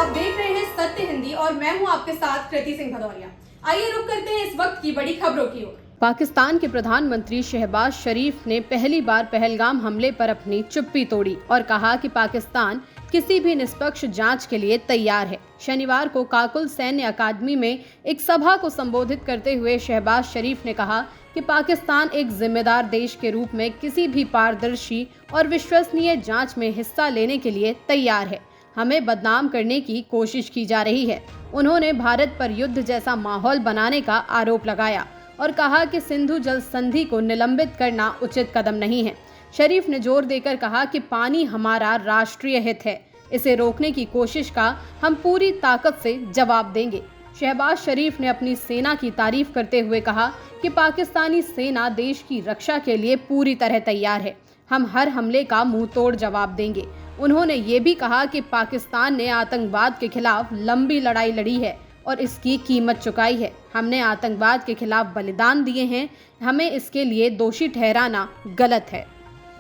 आप देख रहे हैं सत्य हिंदी और मैं हूं आपके साथ कृति सिंह भदौरिया। आइए रुक करते हैं इस वक्त की बड़ी खबरों की ओर। पाकिस्तान के प्रधानमंत्री शहबाज शरीफ ने पहली बार पहलगाम हमले पर अपनी चुप्पी तोड़ी और कहा कि पाकिस्तान किसी भी निष्पक्ष जांच के लिए तैयार है। शनिवार को काकुल सैन्य अकादमी में एक सभा को संबोधित करते हुए शहबाज शरीफ ने कहा कि पाकिस्तान एक जिम्मेदार देश के रूप में किसी भी पारदर्शी और विश्वसनीय जांच में हिस्सा लेने के लिए तैयार है। हमें बदनाम करने की कोशिश की जा रही है। उन्होंने भारत पर युद्ध जैसा माहौल बनाने का आरोप लगाया और कहा कि सिंधु जल संधि को निलंबित करना उचित कदम नहीं है। शरीफ ने जोर देकर कहा कि पानी हमारा राष्ट्रीय हित है, इसे रोकने की कोशिश का हम पूरी ताकत से जवाब देंगे। शहबाज शरीफ ने अपनी सेना की तारीफ करते हुए कहा कि पाकिस्तानी सेना देश की रक्षा के लिए पूरी तरह तैयार है। हम हर हमले का मुंह तोड़ जवाब देंगे। उन्होंने ये भी कहा कि पाकिस्तान ने आतंकवाद के खिलाफ लंबी लड़ाई लड़ी है और इसकी कीमत चुकाई है। हमने आतंकवाद के खिलाफ बलिदान दिए हैं, हमें इसके लिए दोषी ठहराना गलत है।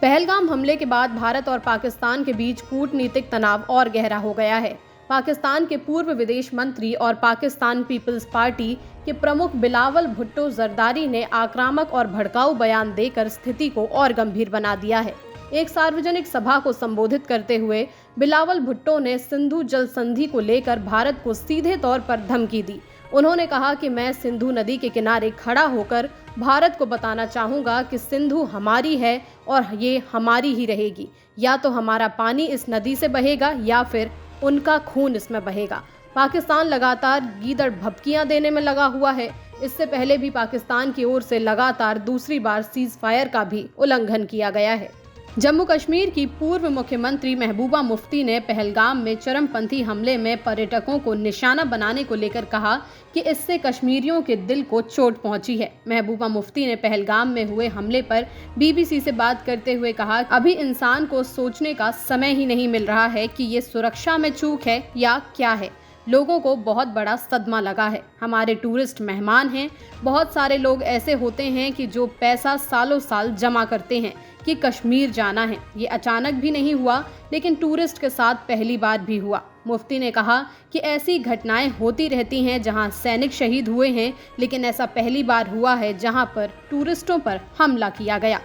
पहलगाम हमले के बाद भारत और पाकिस्तान के बीच कूटनीतिक तनाव और गहरा हो गया है। पाकिस्तान के पूर्व विदेश मंत्री और पाकिस्तान पीपल्स पार्टी के प्रमुख बिलावल भुट्टो जरदारी ने आक्रामक और भड़काऊ बयान देकर स्थिति को और गंभीर बना दिया है। एक सार्वजनिक सभा को संबोधित करते हुए बिलावल भुट्टो ने सिंधु जल संधि को लेकर भारत को सीधे तौर पर धमकी दी। उन्होंने कहा कि मैं सिंधु नदी के किनारे खड़ा होकर भारत को बताना चाहूँगा कि सिंधु हमारी है और ये हमारी ही रहेगी। या तो हमारा पानी इस नदी से बहेगा या फिर उनका खून इसमें बहेगा। पाकिस्तान लगातार गीदड़ भभकियां देने में लगा हुआ है। इससे पहले भी पाकिस्तान की ओर से लगातार दूसरी बार सीज फायर का भी उल्लंघन किया गया है। जम्मू कश्मीर की पूर्व मुख्यमंत्री महबूबा मुफ्ती ने पहलगाम में चरमपंथी हमले में पर्यटकों को निशाना बनाने को लेकर कहा कि इससे कश्मीरियों के दिल को चोट पहुंची है। महबूबा मुफ्ती ने पहलगाम में हुए हमले पर बीबीसी से बात करते हुए कहा, अभी इंसान को सोचने का समय ही नहीं मिल रहा है कि ये सुरक्षा में चूक है या क्या है। लोगों को बहुत बड़ा सदमा लगा है। हमारे टूरिस्ट मेहमान हैं। बहुत सारे लोग ऐसे होते हैं कि जो पैसा सालों साल जमा करते हैं कि कश्मीर जाना है। ये अचानक भी नहीं हुआ, लेकिन टूरिस्ट के साथ पहली बार भी हुआ। मुफ्ती ने कहा कि ऐसी घटनाएं होती रहती हैं जहां सैनिक शहीद हुए हैं, लेकिन ऐसा पहली बार हुआ है जहां पर टूरिस्टों पर हमला किया गया।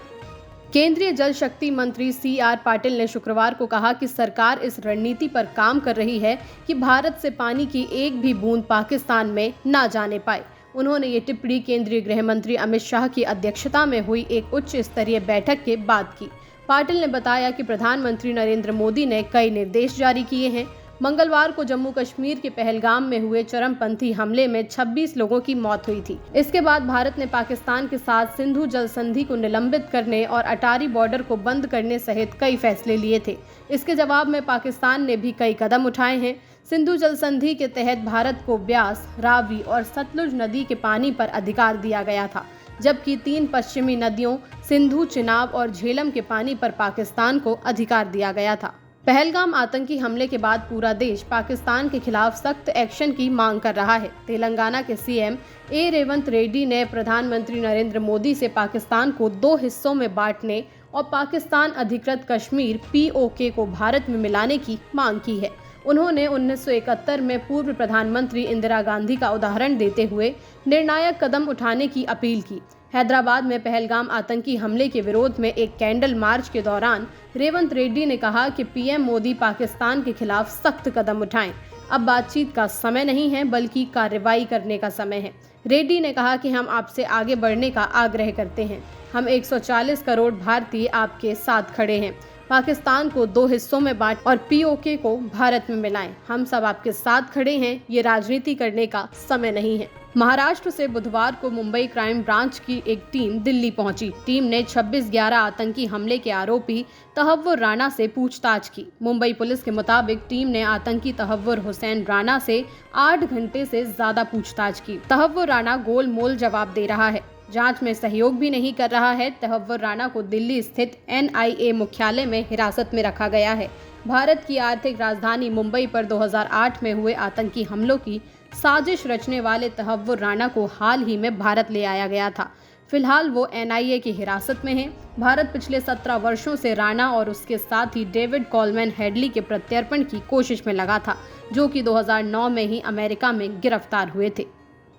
केंद्रीय जल शक्ति मंत्री CR पाटिल ने शुक्रवार को कहा कि सरकार इस रणनीति पर काम कर रही है कि भारत से पानी की एक भी बूंद पाकिस्तान में ना जाने पाए। उन्होंने ये टिप्पणी केंद्रीय गृह मंत्री अमित शाह की अध्यक्षता में हुई एक उच्च स्तरीय बैठक के बाद की। पाटिल ने बताया कि प्रधानमंत्री नरेंद्र मोदी ने कई निर्देश जारी किए हैं। मंगलवार को जम्मू कश्मीर के पहलगाम में हुए चरमपंथी हमले में 26 लोगों की मौत हुई थी। इसके बाद भारत ने पाकिस्तान के साथ सिंधु जल संधि को निलंबित करने और अटारी बॉर्डर को बंद करने सहित कई फैसले लिए थे। इसके जवाब में पाकिस्तान ने भी कई कदम उठाए हैं। सिंधु जल संधि के तहत भारत को ब्यास, रावी और सतलुज नदी के पानी पर अधिकार दिया गया था, जबकि 3 पश्चिमी नदियों सिंधु, चिनाब और झेलम के पानी पर पाकिस्तान को अधिकार दिया गया था। पहलगाम आतंकी हमले के बाद पूरा देश पाकिस्तान के खिलाफ सख्त एक्शन की मांग कर रहा है। तेलंगाना के CM A रेवंत रेड्डी ने प्रधानमंत्री नरेंद्र मोदी से पाकिस्तान को 2 हिस्सों में बांटने और पाकिस्तान अधिकृत कश्मीर POK को भारत में मिलाने की मांग की है। उन्होंने 1971 में पूर्व प्रधानमंत्री इंदिरा गांधी का उदाहरण देते हुए निर्णायक कदम उठाने की अपील की। हैदराबाद में पहलगाम आतंकी हमले के विरोध में एक कैंडल मार्च के दौरान रेवंत रेड्डी ने कहा कि PM मोदी पाकिस्तान के खिलाफ सख्त कदम उठाएं। अब बातचीत का समय नहीं है, बल्कि कार्रवाई करने का समय है। रेड्डी ने कहा कि हम आपसे आगे बढ़ने का आग्रह करते हैं। हम 140 करोड़ भारतीय आपके साथ खड़े हैं। पाकिस्तान को 2 हिस्सों में बांट और POK को भारत में मिलाएं। हम सब आपके साथ खड़े हैं। ये राजनीति करने का समय नहीं है। महाराष्ट्र से बुधवार को मुंबई क्राइम ब्रांच की एक टीम दिल्ली पहुंची। टीम ने 26/11 आतंकी हमले के आरोपी तहव्वुर राणा से पूछताछ की। मुंबई पुलिस के मुताबिक टीम ने आतंकी तहव्वुर हुसैन राणा से 8 घंटे से ज्यादा पूछताछ की। तहव्वुर राणा गोलमोल जवाब दे रहा है, जांच में सहयोग भी नहीं कर रहा है। तहव्वुर राणा को दिल्ली स्थित NIA मुख्यालय में हिरासत में रखा गया है। भारत की आर्थिक राजधानी मुंबई पर 2008 में हुए आतंकी हमलों की साजिश रचने वाले तहव्वुर राणा को हाल ही में भारत ले आया गया था। फिलहाल वो NIA की हिरासत में हैं। भारत पिछले 17 वर्षों से राणा और उसके साथ ही डेविड कॉलमैन हेडली के प्रत्यर्पण की कोशिश में लगा था, जो कि 2009 में ही अमेरिका में गिरफ्तार हुए थे।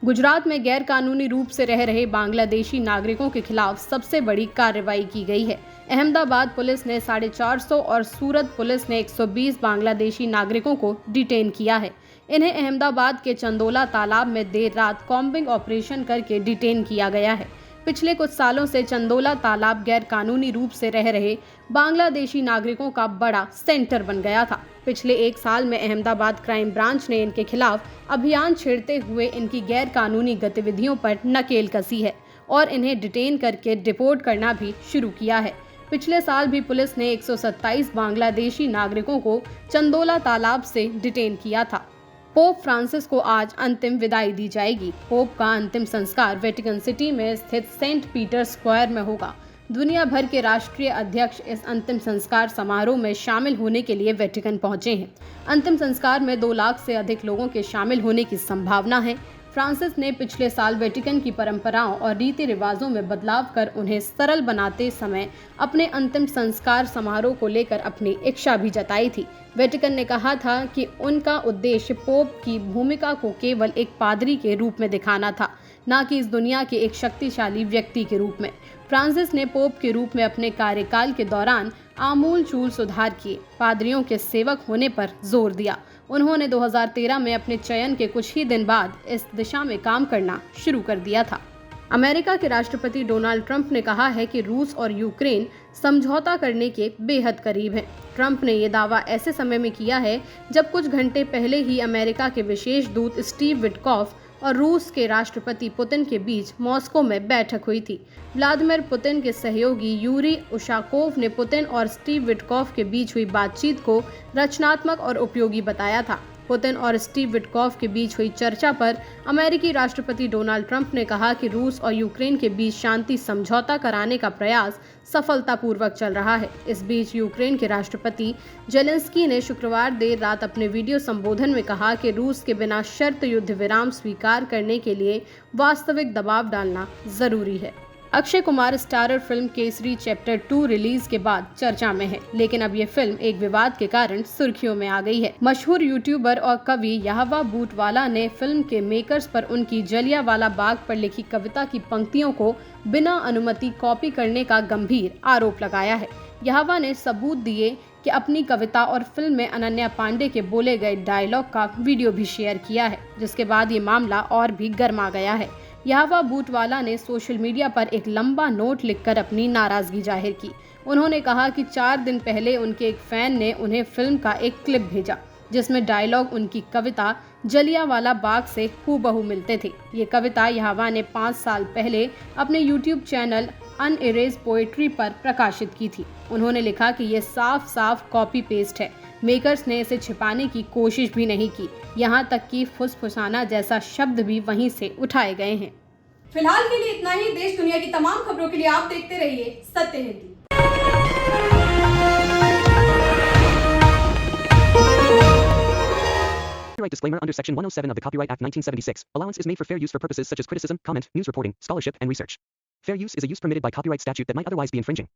गुजरात में गैर कानूनी रूप से रह रहे बांग्लादेशी नागरिकों के खिलाफ सबसे बड़ी कार्रवाई की गई है। अहमदाबाद पुलिस ने 450 और सूरत पुलिस ने 120 बांग्लादेशी नागरिकों को डिटेन किया है। इन्हें अहमदाबाद के चंदोला तालाब में देर रात कॉम्बिंग ऑपरेशन करके डिटेन किया गया है। पिछले कुछ सालों से चंदोला तालाब गैर कानूनी रूप से रह रहे बांग्लादेशी नागरिकों का बड़ा सेंटर बन गया था। पिछले 1 साल में अहमदाबाद क्राइम ब्रांच ने इनके खिलाफ अभियान छेड़ते हुए इनकी गैर कानूनी गतिविधियों पर नकेल कसी है और इन्हें डिटेन करके डिपोर्ट करना भी शुरू किया है। पिछले साल भी पुलिस ने 127 बांग्लादेशी नागरिकों को चंदोला तालाब से डिटेन किया था। पोप फ्रांसिस को आज अंतिम विदाई दी जाएगी। पोप का अंतिम संस्कार वेटिकन सिटी में स्थित सेंट पीटर स्क्वायर में होगा। दुनिया भर के राष्ट्रीय अध्यक्ष इस अंतिम संस्कार समारोह में शामिल होने के लिए वेटिकन पहुंचे हैं। अंतिम संस्कार में 2 लाख से अधिक लोगों के शामिल होने की संभावना है। फ्रांसिस ने पिछले साल वेटिकन की परंपराओं और रीति रिवाजों में बदलाव कर उन्हें सरल बनाते समय अपने अंतिम संस्कार समारोह को लेकर अपनी इच्छा भी जताई थी। वेटिकन ने कहा था कि उनका उद्देश्य पोप की भूमिका को केवल एक पादरी के रूप में दिखाना था, न कि इस दुनिया के एक शक्तिशाली व्यक्ति के रूप में। फ्रांसिस ने पोप के रूप में अपने कार्यकाल के दौरान आमूल-चूल सुधार किए, पादरियों के सेवक होने पर जोर दिया। उन्होंने 2013 में अपने चयन के कुछ ही दिन बाद इस दिशा में काम करना शुरू कर दिया था। अमेरिका के राष्ट्रपति डोनाल्ड ट्रंप ने कहा है कि रूस और यूक्रेन समझौता करने के बेहद करीब हैं। ट्रंप ने ये दावा ऐसे समय में किया है जब कुछ घंटे पहले ही अमेरिका के विशेष दूत स्टीव विटकॉफ और रूस के राष्ट्रपति पुतिन के बीच मॉस्को में बैठक हुई थी। व्लादिमीर पुतिन के सहयोगी यूरी उशाकोव ने पुतिन और स्टीव विटकॉफ के बीच हुई बातचीत को रचनात्मक और उपयोगी बताया था। पुतिन और स्टीव विटकॉफ के बीच हुई चर्चा पर अमेरिकी राष्ट्रपति डोनाल्ड ट्रंप ने कहा कि रूस और यूक्रेन के बीच शांति समझौता कराने का प्रयास सफलतापूर्वक चल रहा है। इस बीच यूक्रेन के राष्ट्रपति जेलेंस्की ने शुक्रवार देर रात अपने वीडियो संबोधन में कहा कि रूस के बिना शर्त युद्ध विराम स्वीकार करने के लिए वास्तविक दबाव डालना जरूरी है। Akshay Kumar starrer film Kesari chapter 2 release के बाद चर्चा में है, लेकिन अब ये फिल्म एक विवाद के कारण सुर्खियों में आ गई है। मशहूर यूट्यूबर और कवि यहावा बूटवाला ने फिल्म के मेकर्स पर उनकी जलियांवाला बाग पर लिखी कविता की पंक्तियों को बिना अनुमति कॉपी करने का गंभीर आरोप लगाया है। यहावा ने सबूत दिए कि अपनी कविता और फिल्म में अनन्या पांडे के बोले गए डायलॉग का वीडियो भी शेयर किया है, जिसके बाद ये मामला और भी गर्मा गया है। यहावा बूटवाला ने सोशल मीडिया पर एक लंबा नोट लिखकर अपनी नाराजगी जाहिर की। उन्होंने कहा कि 4 दिन पहले उनके एक फैन ने उन्हें फिल्म का एक क्लिप भेजा, जिसमें डायलॉग उनकी कविता जलियांवाला बाग से हूबहू मिलते थे। ये कविता यहावा ने 5 साल पहले अपने यूट्यूब चैनल अनइरेज पोएट्री पर प्रकाशित की थी। उन्होंने लिखा कि ये साफ कॉपी पेस्ट है। मेकर्स ने इसे छिपाने की कोशिश भी नहीं की, यहाँ तक कि फुसफुसाना जैसा शब्द भी वहीं से उठाए गए हैं। फिलहाल के लिए इतना ही। देश दुनिया की तमाम खबरों के लिए आप देखते रहिए सत्य Hindi. Copyright disclaimer under Section 107 of the Copyright Act 1976. Allowance is made for fair use for purposes such as criticism, comment, news reporting, scholarship, and research. Fair use is a use permitted by copyright statute that might otherwise be infringing.